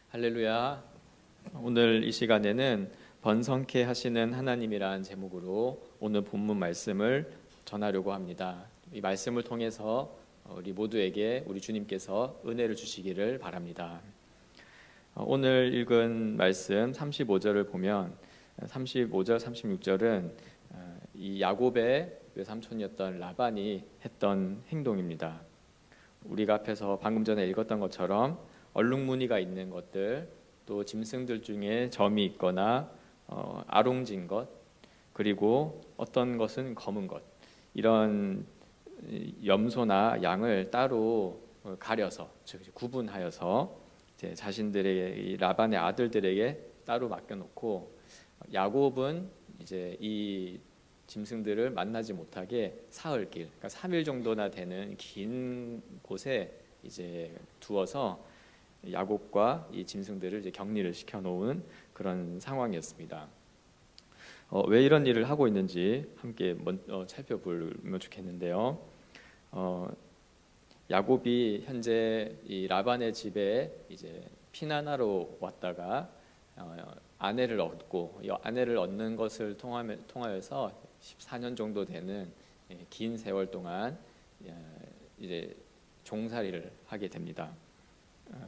할렐루야. 오늘 이 시간에는 번성케 하시는 하나님이라는 제목으로 오늘 본문 말씀을 전하려고 합니다. 이 말씀을 통해서 우리 모두에게 우리 주님께서 은혜를 주시기를 바랍니다. 오늘 읽은 말씀 35절을 보면 35절, 36절은 이 야곱의 외삼촌이었던 라반이 했던 행동입니다. 우리가 앞에서 방금 전에 읽었던 것처럼 얼룩무늬가 있는 것들, 또 짐승들 중에 점이 있거나 아롱진 것, 그리고 어떤 것은 검은 것, 이런 염소나 양을 따로 가려서, 즉 구분하여서 이제 자신들의 이 라반의 아들들에게 따로 맡겨놓고, 야곱은 이제 이 짐승들을 만나지 못하게 사흘길, 그러니까 3일 정도나 되는 긴 곳에 이제 두어서 야곱과 이 짐승들을 이제 격리를 시켜 놓은 그런 상황이었습니다. 왜 이런 일을 하고 있는지 함께 살펴보면 좋겠는데요. 야곱이 현재 이 라반의 집에 이제 피난하러 왔다가 아내를 얻고, 이 아내를 얻는 것을 통하여서 14년 정도 되는 긴 세월 동안 이제 종살이를 하게 됩니다.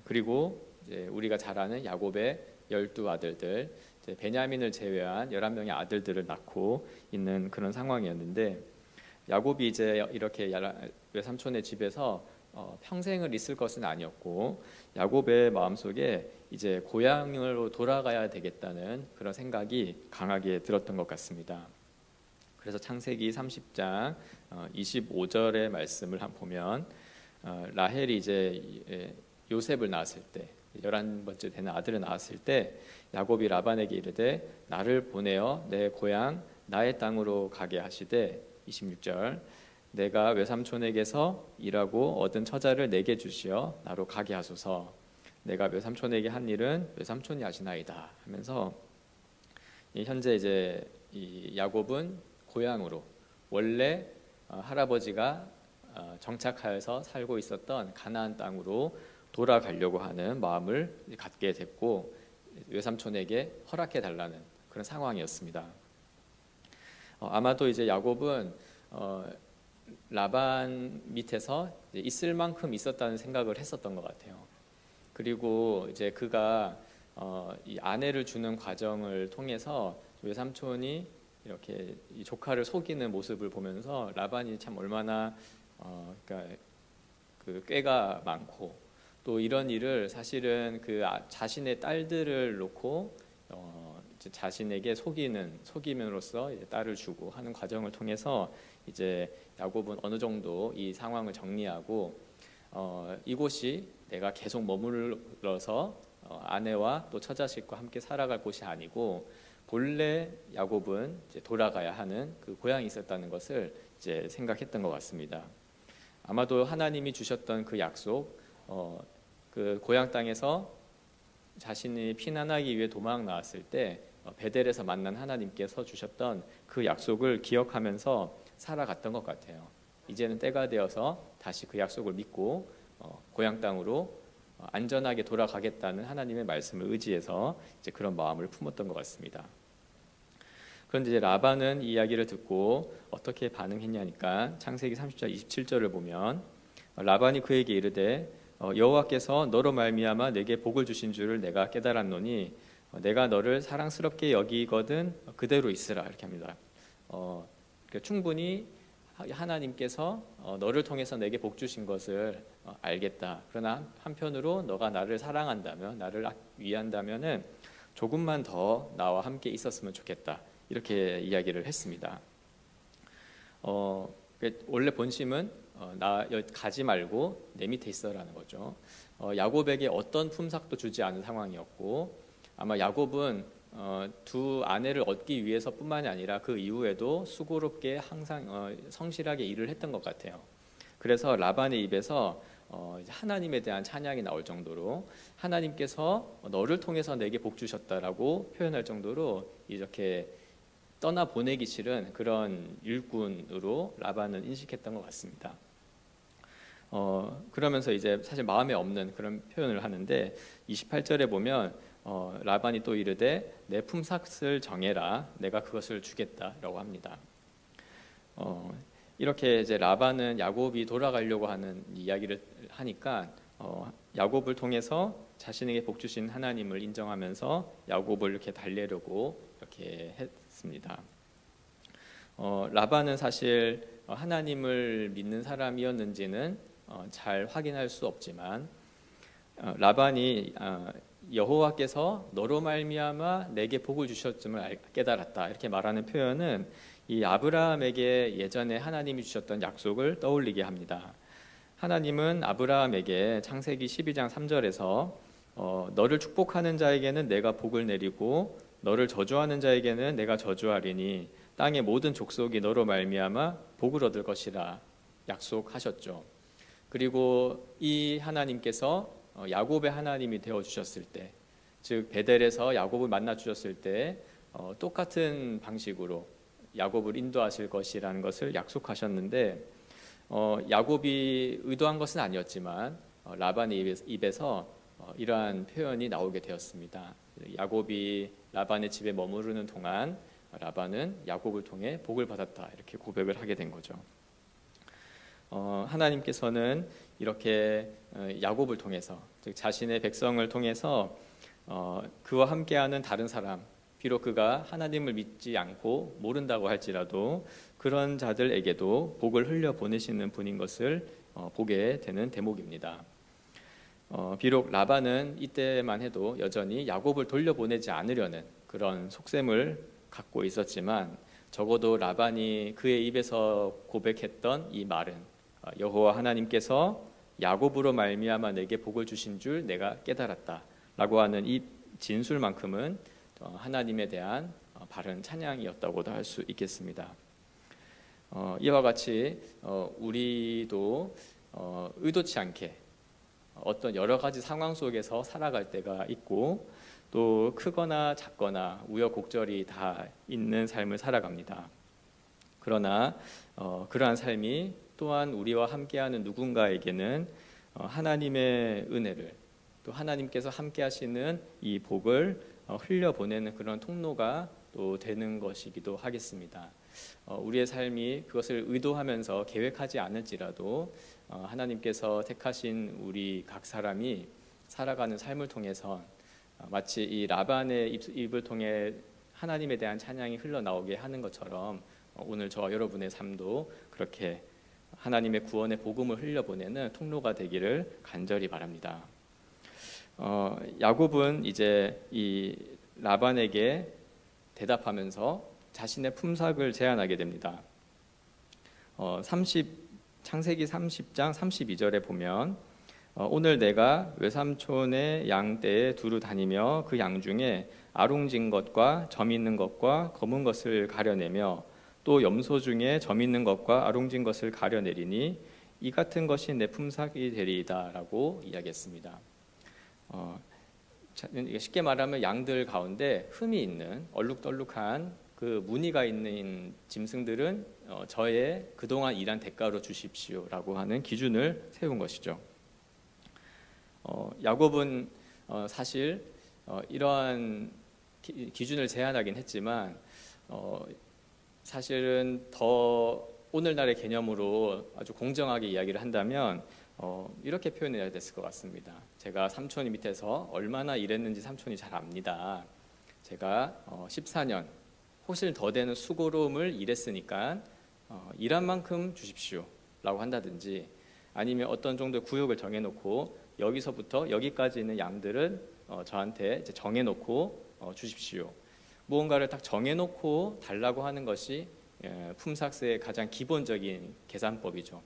그리고 이제 우리가 잘 아는 야곱의 12아들들, 베냐민을 제외한 11명의 아들들을 낳고 있는 그런 상황이었는데, 야곱이 이제 이렇게 외삼촌의 집에서 평생을 있을 것은 아니었고, 야곱의 마음속에 이제 고향으로 돌아가야 되겠다는 그런 생각이 강하게 들었던 것 같습니다. 그래서 창세기 30장 25절의 말씀을 보면, 라헬이 이제 요셉을 낳았을 때, 11번째 되는 아들을 낳았을 때 야곱이 라반에게 이르되 나를 보내어 내 고향 나의 땅으로 가게 하시되, 26절, 내가 외삼촌에게서 일하고 얻은 처자를 내게 주시어 나로 가게 하소서. 내가 외삼촌에게 한 일은 외삼촌이 하시나이다 하면서, 현재 이제 이 야곱은 고향으로, 원래 할아버지가 정착하여서 살고 있었던 가나안 땅으로 돌아가려고 하는 마음을 갖게 됐고, 외삼촌에게 허락해 달라는 그런 상황이었습니다. 아마도 이제 야곱은 라반 밑에서 있을 만큼 있었다는 생각을 했었던 것 같아요. 그리고 이제 그가 이 아내를 주는 과정을 통해서 외삼촌이 이렇게 이 조카를 속이는 모습을 보면서 라반이 참 얼마나 그러니까 그 꾀가 많고, 또 이런 일을 사실은 그 자신의 딸들을 놓고 이제 자신에게 속임으로써 이제 딸을 주고 하는 과정을 통해서 이제 야곱은 어느 정도 이 상황을 정리하고, 이곳이 내가 계속 머물러서 아내와 또 처자식과 함께 살아갈 곳이 아니고, 본래 야곱은 이제 돌아가야 하는 그 고향이 있었다는 것을 이제 생각했던 것 같습니다. 아마도 하나님이 주셨던 그 약속, 그 고향 땅에서 자신이 피난하기 위해 도망 나왔을 때 베델에서 만난 하나님께서 주셨던 그 약속을 기억하면서 살아갔던 것 같아요. 이제는 때가 되어서 다시 그 약속을 믿고 고향 땅으로 안전하게 돌아가겠다는 하나님의 말씀을 의지해서 이제 그런 마음을 품었던 것 같습니다. 그런데 이제 라반은 이 이야기를 듣고 어떻게 반응했냐니까, 창세기 30장 27절을 보면, 라반이 그에게 이르되 여호와께서 너로 말미암아 내게 복을 주신 줄을 내가 깨달았노니 내가 너를 사랑스럽게 여기거든 그대로 있으라, 이렇게 합니다. 그러니까 충분히 하나님께서 너를 통해서 내게 복 주신 것을 알겠다. 그러나 한편으로 너가 나를 사랑한다면, 나를 위한다면은 조금만 더 나와 함께 있었으면 좋겠다, 이렇게 이야기를 했습니다. 원래 본심은 나 여기 가지 말고 내 밑에 있어라는 거죠. 야곱에게 어떤 품삯도 주지 않은 상황이었고, 아마 야곱은 두 아내를 얻기 위해서뿐만이 아니라 그 이후에도 수고롭게 항상 성실하게 일을 했던 것 같아요. 그래서 라반의 입에서 하나님에 대한 찬양이 나올 정도로, 하나님께서 너를 통해서 내게 복 주셨다라고 표현할 정도로 이렇게 떠나보내기 싫은 그런 일꾼으로 라반은 인식했던 것 같습니다. 그러면서 이제 사실 마음에 없는 그런 표현을 하는데 28절에 보면 라반이 또 이르되 내 품삯을 정해라 내가 그것을 주겠다라고 합니다. 이렇게 이제 라반은 야곱이 돌아가려고 하는 이야기를 하니까 야곱을 통해서 자신에게 복 주신 하나님을 인정하면서 야곱을 이렇게 달래려고 이렇게 했습니다. 라반은 사실 하나님을 믿는 사람이었는지는 잘 확인할 수 없지만 라반이 여호와께서 너로 말미암아 내게 복을 주셨음을 깨달았다 이렇게 말하는 표현은 이 아브라함에게 예전에 하나님이 주셨던 약속을 떠올리게 합니다. 하나님은 아브라함에게 창세기 12장 3절에서 너를 축복하는 자에게는 내가 복을 내리고 너를 저주하는 자에게는 내가 저주하리니 땅의 모든 족속이 너로 말미암아 복을 얻을 것이라 약속하셨죠. 그리고 이 하나님께서 야곱의 하나님이 되어 주셨을 때, 즉 베델에서 야곱을 만나 주셨을 때 똑같은 방식으로 야곱을 인도하실 것이라는 것을 약속하셨는데 야곱이 의도한 것은 아니었지만 라반의 입에서 이러한 표현이 나오게 되었습니다. 야곱이 라반의 집에 머무르는 동안 라반은 야곱을 통해 복을 받았다 이렇게 고백을 하게 된 거죠. 하나님께서는 이렇게 야곱을 통해서 즉 자신의 백성을 통해서 그와 함께하는 다른 사람 비록 그가 하나님을 믿지 않고 모른다고 할지라도 그런 자들에게도 복을 흘려 보내시는 분인 것을 보게 되는 대목입니다. 비록 라반은 이때만 해도 여전히 야곱을 돌려보내지 않으려는 그런 속셈을 갖고 있었지만 적어도 라반이 그의 입에서 고백했던 이 말은 여호와 하나님께서 야곱으로 말미암아 내게 복을 주신 줄 내가 깨달았다라고 하는 이 진술만큼은 하나님에 대한 바른 찬양이었다고도 할 수 있겠습니다. 이와 같이 우리도 의도치 않게 어떤 여러 가지 상황 속에서 살아갈 때가 있고 또 크거나 작거나 우여곡절이 다 있는 삶을 살아갑니다. 그러나 그러한 삶이 또한 우리와 함께하는 누군가에게는 하나님의 은혜를 또 하나님께서 함께하시는 이 복을 흘려보내는 그런 통로가 또 되는 것이기도 하겠습니다. 우리의 삶이 그것을 의도하면서 계획하지 않을지라도 하나님께서 택하신 우리 각 사람이 살아가는 삶을 통해서 마치 이 라반의 입을 통해 하나님에 대한 찬양이 흘러나오게 하는 것처럼 오늘 저와 여러분의 삶도 그렇게 하나님의 구원의 복음을 흘려보내는 통로가 되기를 간절히 바랍니다. 야곱은 이제 이 라반에게 대답하면서 자신의 품삯을 제안하게 됩니다. 창세기 30장 32절에 보면 오늘 내가 외삼촌의 양떼에 두루 다니며 그 양 중에 아롱진 것과 점 있는 것과 검은 것을 가려내며 또 염소 중에 점 있는 것과 아롱진 것을 가려내리니 이 같은 것이 내 품삯이 되리이다 라고 이야기했습니다. 쉽게 말하면 양들 가운데 흠이 있는 얼룩덜룩한 그 무늬가 있는 짐승들은 저의 그동안 일한 대가로 주십시오 라고 하는 기준을 세운 것이죠. 야곱은 사실 이러한 기준을 제한하긴 했지만 사실은 더 오늘날의 개념으로 아주 공정하게 이야기를 한다면 이렇게 표현해야 됐을 것 같습니다. 제가 삼촌이 밑에서 얼마나 일했는지 삼촌이 잘 압니다. 제가 14년 혹시 더 되는 수고로움을 일했으니까 일한 만큼 주십시오 라고 한다든지 아니면 어떤 정도의 구역을 정해놓고 여기서부터 여기까지 있는 양들은 저한테 이제 정해놓고 주십시오. 무언가를 딱 정해놓고 달라고 하는 것이 품삯의 가장 기본적인 계산법이죠.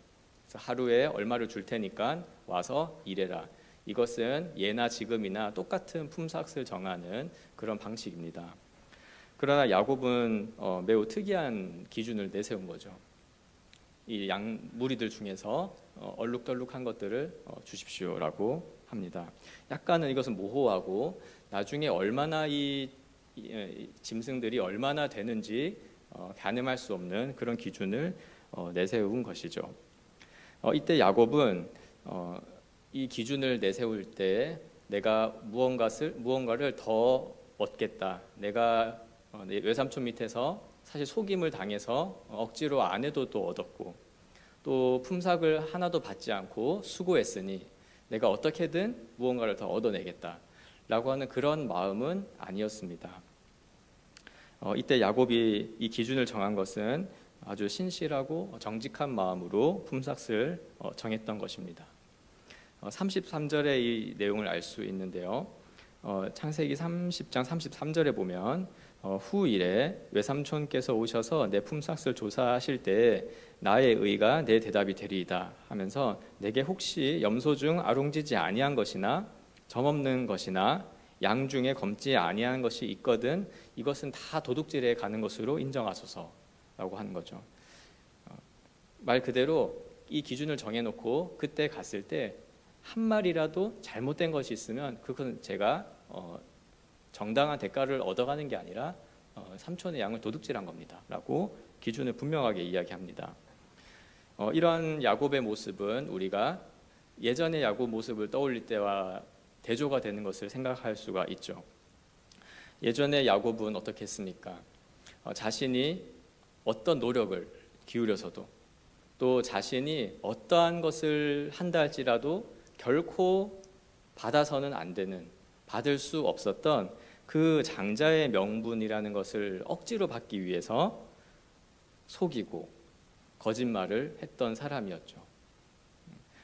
그래서 하루에 얼마를 줄 테니까 와서 일해라. 이것은 예나 지금이나 똑같은 품삯을 정하는 그런 방식입니다. 그러나 야곱은 매우 특이한 기준을 내세운 거죠. 이 양 무리들 중에서 얼룩덜룩한 것들을 주십시오라고 합니다. 약간은 이것은 모호하고 나중에 얼마나 이 짐승들이 얼마나 되는지 가늠할 수 없는 그런 기준을 내세운 것이죠. 이때 야곱은 이 기준을 내세울 때 내가 무언가를 더 얻겠다. 내가 내 외삼촌 밑에서 사실 속임을 당해서 억지로 안 해도 또 얻었고, 또 품삯을 하나도 받지 않고 수고했으니 내가 어떻게든 무언가를 더 얻어내겠다라고 하는 그런 마음은 아니었습니다. 이때 야곱이 이 기준을 정한 것은 아주 신실하고 정직한 마음으로 품삯을 정했던 것입니다. 33절의 이 내용을 알 수 있는데요. 창세기 30장 33절에 보면 후일에 외삼촌께서 오셔서 내 품삯을 조사하실 때 나의 의가 내 대답이 되리이다 하면서 내게 혹시 염소 중 아롱지지 아니한 것이나 점없는 것이나 양 중에 검지 아니한 것이 있거든 이것은 다 도둑질에 가는 것으로 인정하소서라고 하는 거죠. 말 그대로 이 기준을 정해놓고 그때 갔을 때 한 마리라도 잘못된 것이 있으면 그건 제가 정당한 대가를 얻어가는 게 아니라 삼촌의 양을 도둑질한 겁니다 라고 기준을 분명하게 이야기합니다. 이러한 야곱의 모습은 우리가 예전의 야곱 모습을 떠올릴 때와 대조가 되는 것을 생각할 수가 있죠. 예전의 야곱은 어떻게 했습니까? 자신이 어떤 노력을 기울여서도 또 자신이 어떠한 것을 한다 할지라도 결코 받아서는 안 되는, 받을 수 없었던 그 장자의 명분이라는 것을 억지로 받기 위해서 속이고 거짓말을 했던 사람이었죠.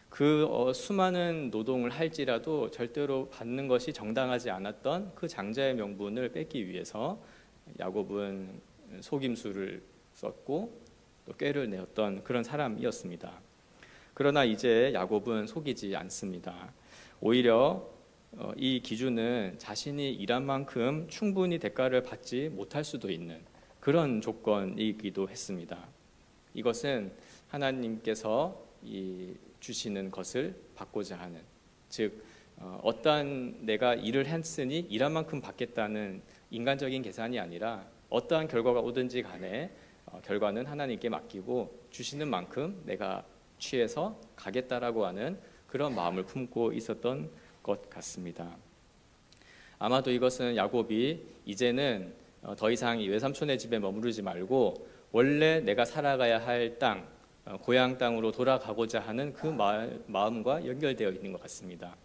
그 수많은 노동을 할지라도 절대로 받는 것이 정당하지 않았던 그 장자의 명분을 뺏기 위해서 야곱은 속임수를 썼고 또 꾀를 내었던 그런 사람이었습니다. 그러나 이제 야곱은 속이지 않습니다. 오히려 이 기준은 자신이 일한 만큼 충분히 대가를 받지 못할 수도 있는 그런 조건이기도 했습니다. 이것은 하나님께서 주시는 것을 받고자 하는, 즉 어떠한 내가 일을 했으니 일한 만큼 받겠다는 인간적인 계산이 아니라 어떠한 결과가 오든지 간에 결과는 하나님께 맡기고 주시는 만큼 내가 취해서 가겠다라고 하는 그런 마음을 품고 있었던 것 같습니다. 아마도 이것은 야곱이 이제는 더 이상 이 외삼촌의 집에 머무르지 말고 원래 내가 살아가야 할 땅, 고향 땅으로 돌아가고자 하는 그 마음과 연결되어 있는 것 같습니다.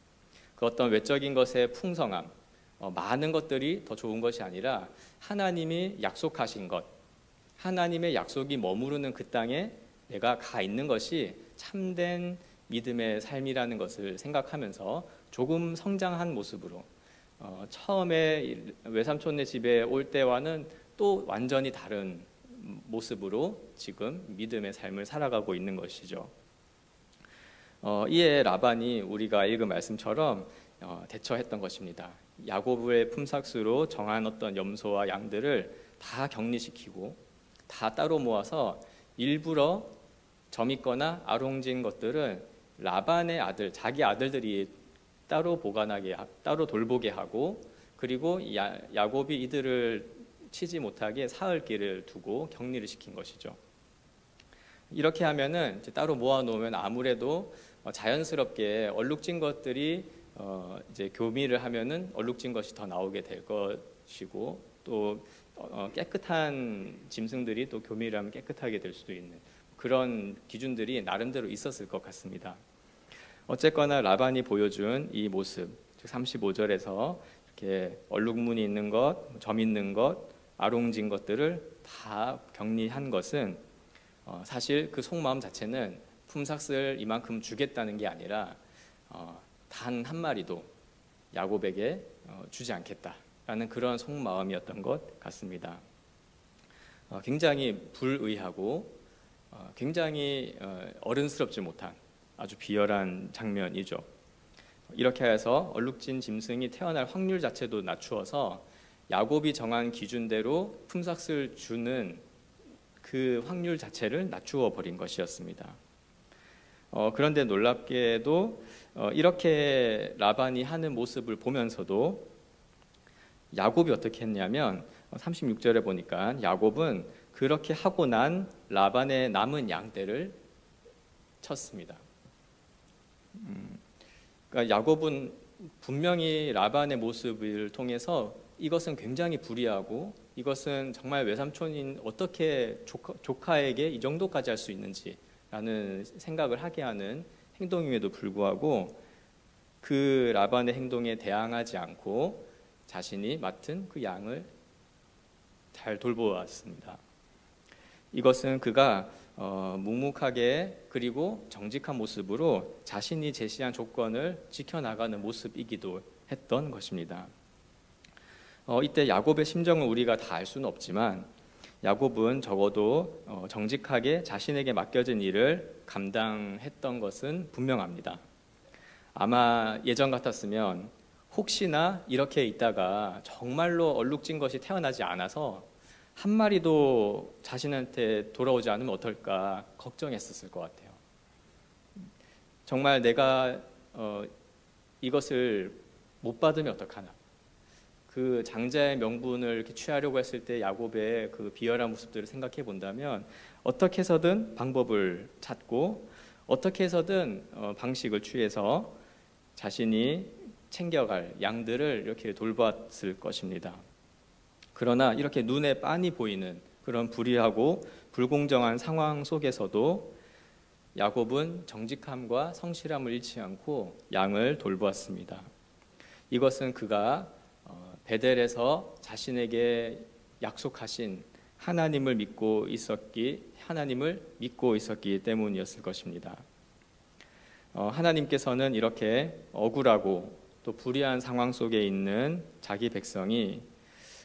그 어떤 외적인 것의 풍성함, 많은 것들이 더 좋은 것이 아니라 하나님이 약속하신 것, 하나님의 약속이 머무르는 그 땅에 내가 가 있는 것이 참된 믿음의 삶이라는 것을 생각하면서 조금 성장한 모습으로 처음에 외삼촌네 집에 올 때와는 또 완전히 다른 모습으로 지금 믿음의 삶을 살아가고 있는 것이죠. 이에 라반이 우리가 읽은 말씀처럼 대처했던 것입니다. 야곱의 품삯으로 정한 어떤 염소와 양들을 다 격리시키고 다 따로 모아서 일부러 점 있거나 아롱진 것들은 라반의 아들, 자기 아들들이 따로 보관하게, 따로 돌보게 하고, 그리고 야곱이 이들을 치지 못하게 사흘 길을 두고 격리를 시킨 것이죠. 이렇게 하면은 이제 따로 모아놓으면 아무래도 자연스럽게 얼룩진 것들이 이제 교미를 하면은 얼룩진 것이 더 나오게 될 것이고, 또 깨끗한 짐승들이 또 교미를 하면 깨끗하게 될 수도 있는 그런 기준들이 나름대로 있었을 것 같습니다. 어쨌거나 라반이 보여준 이 모습, 즉 35절에서 이렇게 얼룩무늬 있는 것, 점 있는 것, 아롱진 것들을 다 격리한 것은 사실 그 속마음 자체는 품삯을 이만큼 주겠다는 게 아니라 단 한 마리도 야곱에게 주지 않겠다라는 그런 속마음이었던 것 같습니다. 굉장히 불의하고 굉장히 어른스럽지 못한 아주 비열한 장면이죠. 이렇게 해서 얼룩진 짐승이 태어날 확률 자체도 낮추어서 야곱이 정한 기준대로 품삯을 주는 그 확률 자체를 낮추어 버린 것이었습니다. 그런데 놀랍게도 이렇게 라반이 하는 모습을 보면서도 야곱이 어떻게 했냐면 36절에 보니까 야곱은 그렇게 하고 난 라반의 남은 양떼를 쳤습니다. 그러니까 야곱은 분명히 라반의 모습을 통해서 이것은 굉장히 불의하고 이것은 정말 외삼촌인 어떻게 조카에게 이 정도까지 할 수 있는지라는 생각을 하게 하는 행동임에도 불구하고 그 라반의 행동에 대항하지 않고 자신이 맡은 그 양을 잘 돌보았습니다. 이것은 그가 묵묵하게 그리고 정직한 모습으로 자신이 제시한 조건을 지켜나가는 모습이기도 했던 것입니다. 이때 야곱의 심정을 우리가 다 알 수는 없지만 야곱은 적어도 정직하게 자신에게 맡겨진 일을 감당했던 것은 분명합니다. 아마 예전 같았으면 혹시나 이렇게 있다가 정말로 얼룩진 것이 태어나지 않아서 한 마리도 자신한테 돌아오지 않으면 어떨까 걱정했었을 것 같아요. 정말 내가 이것을 못 받으면 어떡하나. 그 장자의 명분을 이렇게 취하려고 했을 때 야곱의 그 비열한 모습들을 생각해 본다면 어떻게 해서든 방법을 찾고 어떻게 해서든 방식을 취해서 자신이 챙겨갈 양들을 이렇게 돌봤을 것입니다. 그러나 이렇게 눈에 빤히 보이는 그런 불의하고 불공정한 상황 속에서도 야곱은 정직함과 성실함을 잃지 않고 양을 돌보았습니다. 이것은 그가 베델에서 자신에게 약속하신 하나님을 믿고 있었기 때문이었을 것입니다. 하나님께서는 이렇게 억울하고 또 불의한 상황 속에 있는 자기 백성이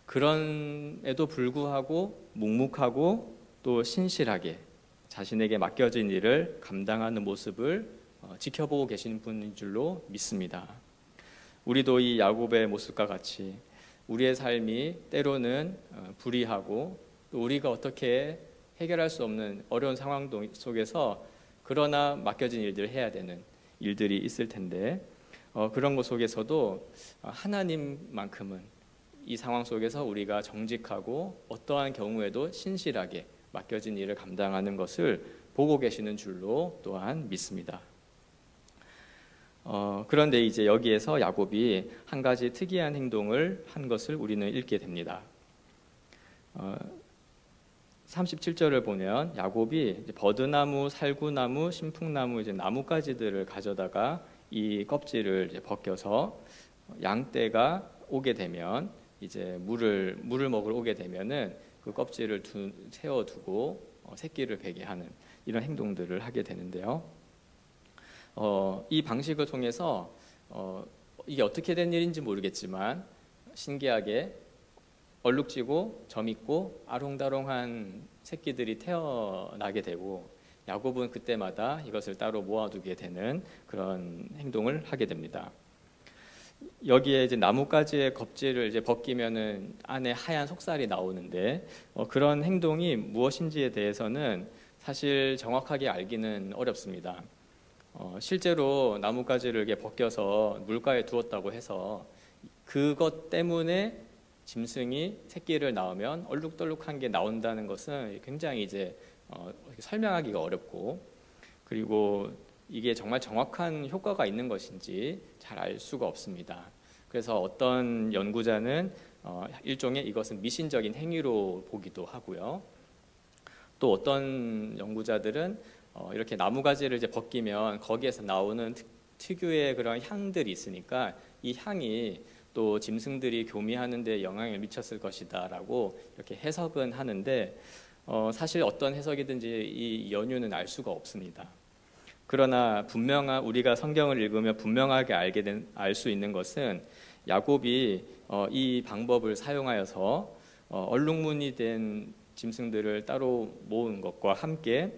그런에도 불구하고 묵묵하고 또 신실하게 자신에게 맡겨진 일을 감당하는 모습을 지켜보고 계시는 분인 줄로 믿습니다. 우리도 이 야곱의 모습과 같이 우리의 삶이 때로는 불의하고 또 우리가 어떻게 해결할 수 없는 어려운 상황 속에서 그러나 맡겨진 일들을 해야 되는 일들이 있을 텐데 그런 것 속에서도 하나님만큼은 이 상황 속에서 우리가 정직하고 어떠한 경우에도 신실하게 맡겨진 일을 감당하는 것을 보고 계시는 줄로 또한 믿습니다. 그런데 이제 여기에서 야곱이 한 가지 특이한 행동을 한 것을 우리는 읽게 됩니다. 37절을 보면 야곱이 버드나무, 살구나무, 신풍나무 이제 나뭇가지들을 가져다가 이 껍질을 이제 벗겨서 양떼가 오게 되면 이제 물을 먹으러 오게 되면은 그 껍질을 세워두고 새끼를 베게 하는 이런 행동들을 하게 되는데요. 이 방식을 통해서 이게 어떻게 된 일인지 모르겠지만 신기하게 얼룩지고 점있고 아롱다롱한 새끼들이 태어나게 되고 야곱은 그때마다 이것을 따로 모아두게 되는 그런 행동을 하게 됩니다. 여기에 이제 나뭇가지의 껍질을 이제 벗기면은 안에 하얀 속살이 나오는데 그런 행동이 무엇인지에 대해서는 사실 정확하게 알기는 어렵습니다. 실제로 나뭇가지를 이렇게 벗겨서 물가에 두었다고 해서 그것 때문에 짐승이 새끼를 낳으면 얼룩덜룩한 게 나온다는 것은 굉장히 이제 설명하기가 어렵고 그리고 이게 정말 정확한 효과가 있는 것인지 잘 알 수가 없습니다. 그래서 어떤 연구자는 일종의 이것은 미신적인 행위로 보기도 하고요. 또 어떤 연구자들은 이렇게 나무가지를 이제 벗기면 거기에서 나오는 특유의 그런 향들이 있으니까 이 향이 또 짐승들이 교미하는 데 영향을 미쳤을 것이다라고 이렇게 해석은 하는데 사실 어떤 해석이든지 이 연유는 알 수가 없습니다. 그러나 우리가 성경을 읽으면 분명하게 알 수 있는 것은 야곱이 이 방법을 사용하여서 얼룩무늬 된 짐승들을 따로 모은 것과 함께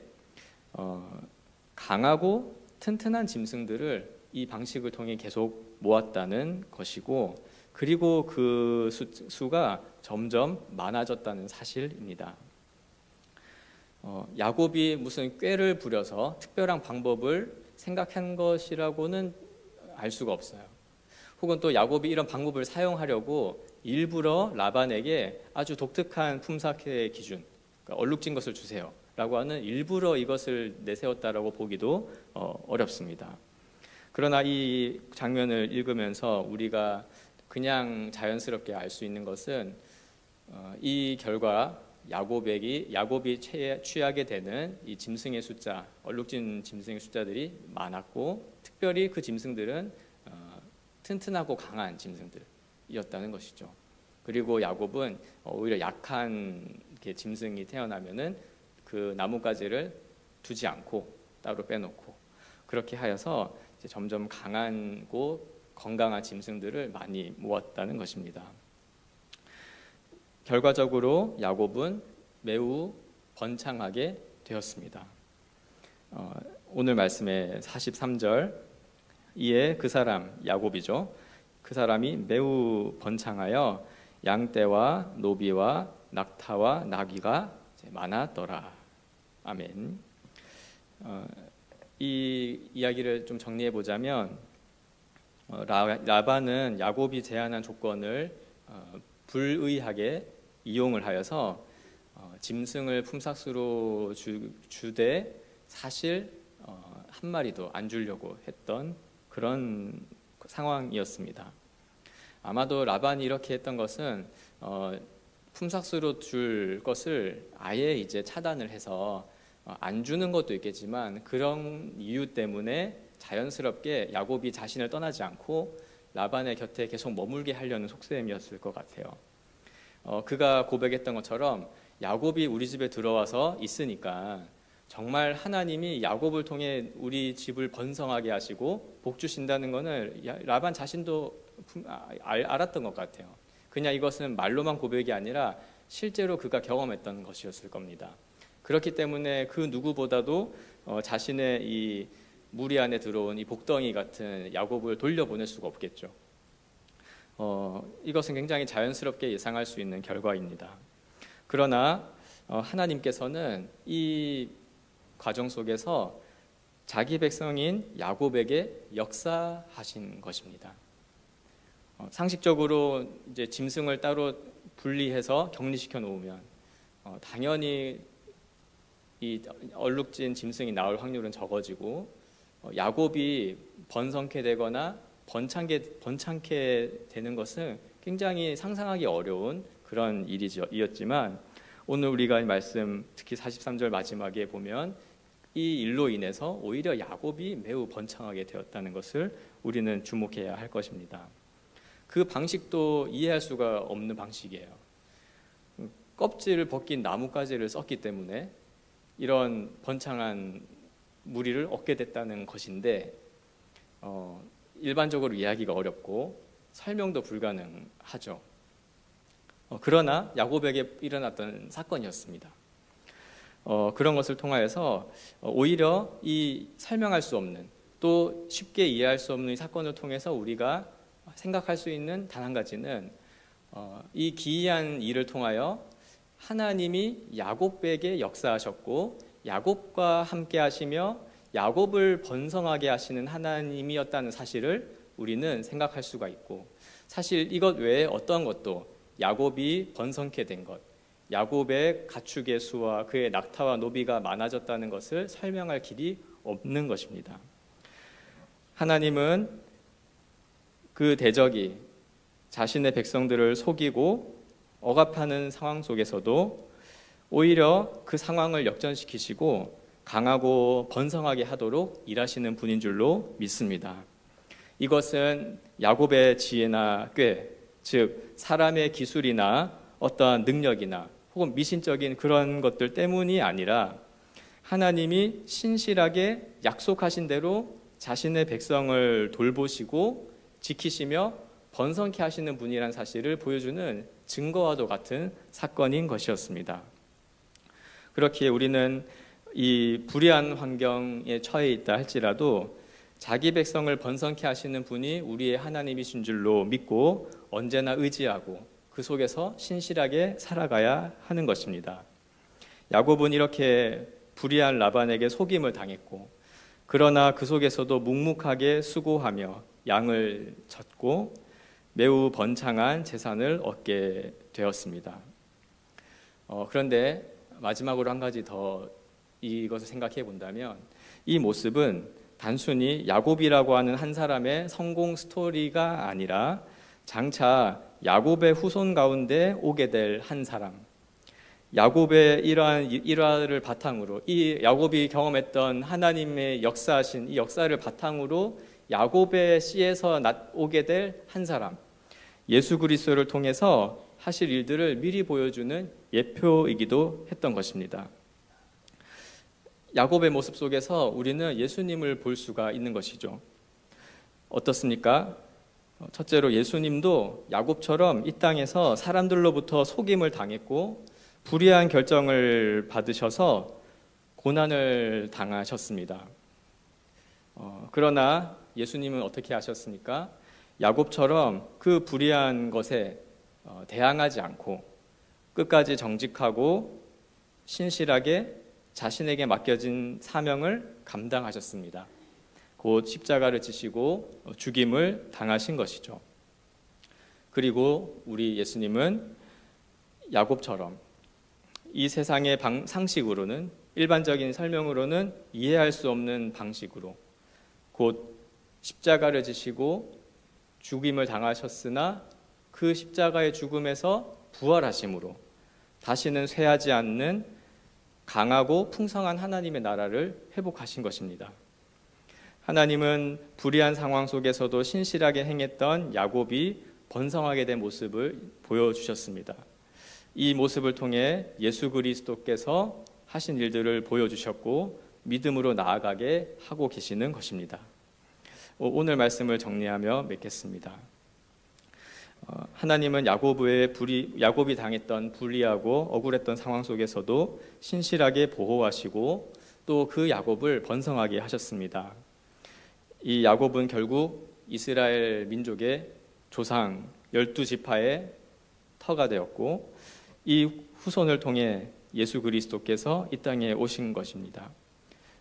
강하고 튼튼한 짐승들을 이 방식을 통해 계속 모았다는 것이고 그리고 그 수가 점점 많아졌다는 사실입니다. 야곱이 무슨 꾀를 부려서 특별한 방법을 생각한 것이라고는 알 수가 없어요. 혹은 또 야곱이 이런 방법을 사용하려고 일부러 라반에게 아주 독특한 품삯의 기준, 그러니까 얼룩진 것을 주세요 라고 하는 일부러 이것을 내세웠다라고 보기도 어렵습니다. 그러나 이 장면을 읽으면서 우리가 그냥 자연스럽게 알 수 있는 것은 이 결과 야곱이 취하게 되는 이 짐승의 숫자, 얼룩진 짐승의 숫자들이 많았고, 특별히 그 짐승들은 튼튼하고 강한 짐승들이었다는 것이죠. 그리고 야곱은 오히려 약한 짐승이 태어나면은 그 나뭇가지를 두지 않고 따로 빼놓고, 그렇게 하여서 이제 점점 강하고 건강한 짐승들을 많이 모았다는 것입니다. 결과적으로 야곱은 매우 번창하게 되었습니다. 오늘 말씀의 43절, 이에 그 사람, 야곱이죠. 그 사람이 매우 번창하여 양떼와 노비와 낙타와 나귀가 많았더라. 아멘. 이 이야기를 좀 정리해 보자면, 라반은 야곱이 제안한 조건을 불의하게 이용을 하여서 짐승을 품삯으로 주되 사실 한 마리도 안 주려고 했던 그런 상황이었습니다. 아마도 라반이 이렇게 했던 것은 품삯으로 줄 것을 아예 이제 차단을 해서 안 주는 것도 있겠지만, 그런 이유 때문에 자연스럽게 야곱이 자신을 떠나지 않고 라반의 곁에 계속 머물게 하려는 속셈이었을 것 같아요. 그가 고백했던 것처럼 야곱이 우리 집에 들어와서 있으니까 정말 하나님이 야곱을 통해 우리 집을 번성하게 하시고 복 주신다는 것을 라반 자신도 알았던 것 같아요. 그냥 이것은 말로만 고백이 아니라 실제로 그가 경험했던 것이었을 겁니다. 그렇기 때문에 그 누구보다도 자신의 이 무리 안에 들어온 이 복덩이 같은 야곱을 돌려보낼 수가 없겠죠. 이것은 굉장히 자연스럽게 예상할 수 있는 결과입니다. 그러나 하나님께서는 이 과정 속에서 자기 백성인 야곱에게 역사하신 것입니다. 상식적으로 이제 짐승을 따로 분리해서 격리시켜 놓으면 당연히 이 얼룩진 짐승이 나올 확률은 적어지고, 야곱이 번성케 되거나 번창케 되는 것은 굉장히 상상하기 어려운 그런 일이었지만, 오늘 우리가 말씀 특히 43절 마지막에 보면 이 일로 인해서 오히려 야곱이 매우 번창하게 되었다는 것을 우리는 주목해야 할 것입니다. 그 방식도 이해할 수가 없는 방식이에요. 껍질을 벗긴 나뭇가지를 썼기 때문에 이런 번창한 무리를 얻게 됐다는 것인데, 일반적으로 이해하기가 어렵고 설명도 불가능하죠. 그러나 야곱에게 일어났던 사건이었습니다. 그런 것을 통하여서 오히려 이 설명할 수 없는, 또 쉽게 이해할 수 없는 이 사건을 통해서 우리가 생각할 수 있는 단 한 가지는 이 기이한 일을 통하여 하나님이 야곱에게 역사하셨고 야곱과 함께 하시며 야곱을 번성하게 하시는 하나님이었다는 사실을 우리는 생각할 수가 있고, 사실 이것 외에 어떤 것도 야곱이 번성케 된 것, 야곱의 가축의 수와 그의 낙타와 노비가 많아졌다는 것을 설명할 길이 없는 것입니다. 하나님은 그 대적이 자신의 백성들을 속이고 억압하는 상황 속에서도 오히려 그 상황을 역전시키시고 강하고 번성하게 하도록 일하시는 분인 줄로 믿습니다. 이것은 야곱의 지혜나 꾀, 즉 사람의 기술이나 어떠한 능력이나 혹은 미신적인 그런 것들 때문이 아니라 하나님이 신실하게 약속하신 대로 자신의 백성을 돌보시고 지키시며 번성케 하시는 분이라는 사실을 보여주는 증거와도 같은 사건인 것이었습니다. 그렇기에 우리는 이 불의한 환경에 처해 있다 할지라도 자기 백성을 번성케 하시는 분이 우리의 하나님이신 줄로 믿고 언제나 의지하고 그 속에서 신실하게 살아가야 하는 것입니다. 야곱은 이렇게 불의한 라반에게 속임을 당했고, 그러나 그 속에서도 묵묵하게 수고하며 양을 쳤고 매우 번창한 재산을 얻게 되었습니다. 그런데 마지막으로 한 가지 더 이것을 생각해 본다면 이 모습은 단순히 야곱이라고 하는 한 사람의 성공 스토리가 아니라 장차 야곱의 후손 가운데 오게 될 한 사람, 야곱의 이러한 일화를 바탕으로, 이 야곱이 경험했던 하나님의 역사하신 이 역사를 바탕으로 야곱의 씨에서 오게 될 한 사람, 예수 그리스도를 통해서 하실 일들을 미리 보여주는 예표이기도 했던 것입니다. 야곱의 모습 속에서 우리는 예수님을 볼 수가 있는 것이죠. 어떻습니까? 첫째로 예수님도 야곱처럼 이 땅에서 사람들로부터 속임을 당했고 불의한 결정을 받으셔서 고난을 당하셨습니다. 그러나 예수님은 어떻게 하셨습니까? 야곱처럼 그 불의한 것에 대항하지 않고 끝까지 정직하고 신실하게 자신에게 맡겨진 사명을 감당하셨습니다. 곧 십자가를 지시고 죽임을 당하신 것이죠. 그리고 우리 예수님은 야곱처럼 이 세상의 상식으로는, 일반적인 설명으로는 이해할 수 없는 방식으로 곧 십자가를 지시고 죽임을 당하셨으나 그 십자가의 죽음에서 부활하심으로 다시는 쇠하지 않는 강하고 풍성한 하나님의 나라를 회복하신 것입니다. 하나님은 불의한 상황 속에서도 신실하게 행했던 야곱이 번성하게 된 모습을 보여주셨습니다. 이 모습을 통해 예수 그리스도께서 하신 일들을 보여주셨고 믿음으로 나아가게 하고 계시는 것입니다. 오늘 말씀을 정리하며 맺겠습니다. 하나님은 야곱이 당했던 불의하고 억울했던 상황 속에서도 신실하게 보호하시고 또 그 야곱을 번성하게 하셨습니다. 이 야곱은 결국 이스라엘 민족의 조상 12지파의 터가 되었고 이 후손을 통해 예수 그리스도께서 이 땅에 오신 것입니다.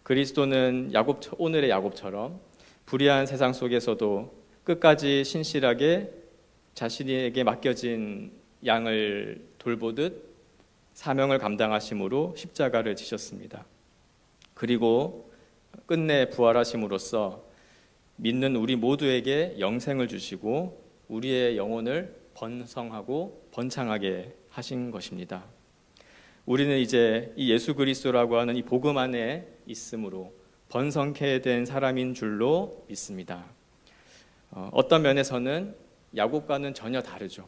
그리스도는 오늘의 야곱처럼 불의한 세상 속에서도 끝까지 신실하게 자신에게 맡겨진 양을 돌보듯 사명을 감당하심으로 십자가를 지셨습니다. 그리고 끝내 부활하심으로써 믿는 우리 모두에게 영생을 주시고 우리의 영혼을 번성하고 번창하게 하신 것입니다. 우리는 이제 이 예수 그리스도라고 하는 이 복음 안에 있음으로 번성케 된 사람인 줄로 믿습니다. 어떤 면에서는 야곱과는 전혀 다르죠.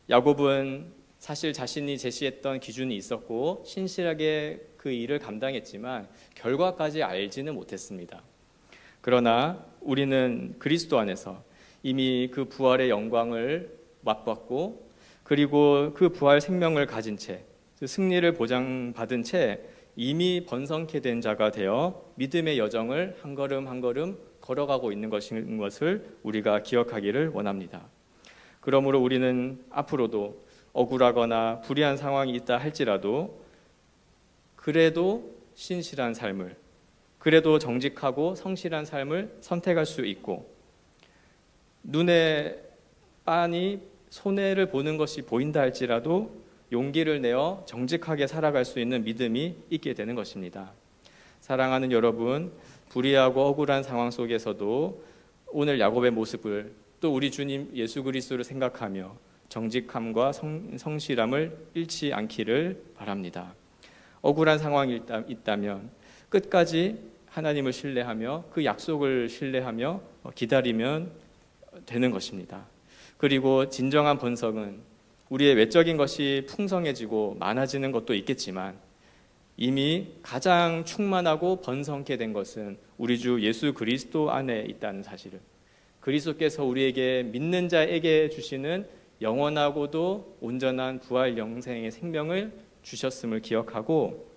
야곱은 사실 자신이 제시했던 기준이 있었고 신실하게 그 일을 감당했지만 결과까지 알지는 못했습니다. 그러나 우리는 그리스도 안에서 이미 그 부활의 영광을 맛봤고 그리고 그 부활 생명을 가진 채, 그 승리를 보장받은 채 이미 번성케 된 자가 되어 믿음의 여정을 한 걸음 한 걸음 걸어가고 있는 것을 우리가 기억하기를 원합니다. 그러므로 우리는 앞으로도 억울하거나 불의한 상황이 있다 할지라도 그래도 신실한 삶을, 그래도 정직하고 성실한 삶을 선택할 수 있고 눈에 빤히 손해를 보는 것이 보인다 할지라도 용기를 내어 정직하게 살아갈 수 있는 믿음이 있게 되는 것입니다. 사랑하는 여러분, 불의하고 억울한 상황 속에서도 오늘 야곱의 모습을 또 우리 주님 예수 그리스도를 생각하며 정직함과 성실함을 잃지 않기를 바랍니다. 억울한 상황이 있다면 끝까지 하나님을 신뢰하며 그 약속을 신뢰하며 기다리면 되는 것입니다. 그리고 진정한 번성은 우리의 외적인 것이 풍성해지고 많아지는 것도 있겠지만 이미 가장 충만하고 번성케 된 것은 우리 주 예수 그리스도 안에 있다는 사실을, 그리스도께서 우리에게 믿는 자에게 주시는 영원하고도 온전한 부활 영생의 생명을 주셨음을 기억하고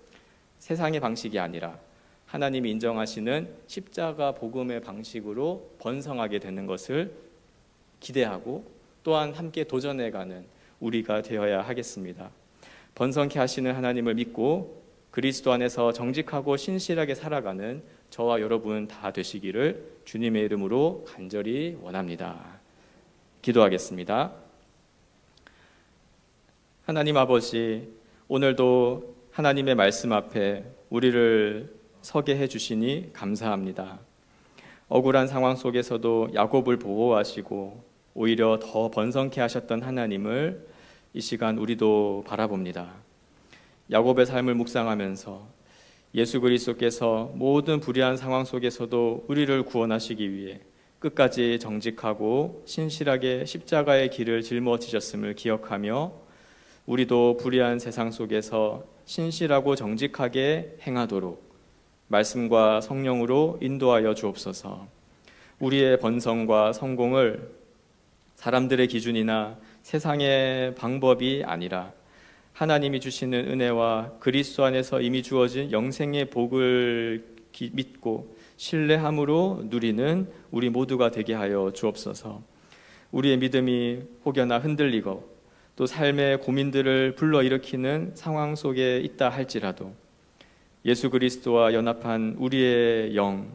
세상의 방식이 아니라 하나님이 인정하시는 십자가 복음의 방식으로 번성하게 되는 것을 기대하고 또한 함께 도전해가는 우리가 되어야 하겠습니다. 번성케 하시는 하나님을 믿고 그리스도 안에서 정직하고 신실하게 살아가는 저와 여러분 다 되시기를 주님의 이름으로 간절히 원합니다. 기도하겠습니다. 하나님 아버지, 오늘도 하나님의 말씀 앞에 우리를 서게 해주시니 감사합니다. 억울한 상황 속에서도 야곱을 보호하시고 오히려 더 번성케 하셨던 하나님을 이 시간 우리도 바라봅니다. 야곱의 삶을 묵상하면서 예수 그리스도께서 모든 불의한 상황 속에서도 우리를 구원하시기 위해 끝까지 정직하고 신실하게 십자가의 길을 짊어지셨음을 기억하며 우리도 불의한 세상 속에서 신실하고 정직하게 행하도록 말씀과 성령으로 인도하여 주옵소서. 우리의 번성과 성공을 사람들의 기준이나 세상의 방법이 아니라 하나님이 주시는 은혜와 그리스도 안에서 이미 주어진 영생의 복을 믿고 신뢰함으로 누리는 우리 모두가 되게 하여 주옵소서. 우리의 믿음이 혹여나 흔들리고 또 삶의 고민들을 불러일으키는 상황 속에 있다 할지라도 예수 그리스도와 연합한 우리의 영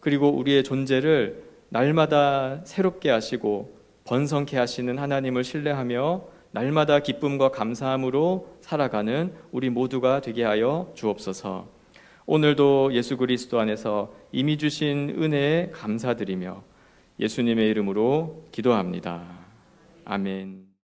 그리고 우리의 존재를 날마다 새롭게 하시고 번성케 하시는 하나님을 신뢰하며 날마다 기쁨과 감사함으로 살아가는 우리 모두가 되게 하여 주옵소서. 오늘도 예수 그리스도 안에서 이미 주신 은혜에 감사드리며 예수님의 이름으로 기도합니다. 아멘.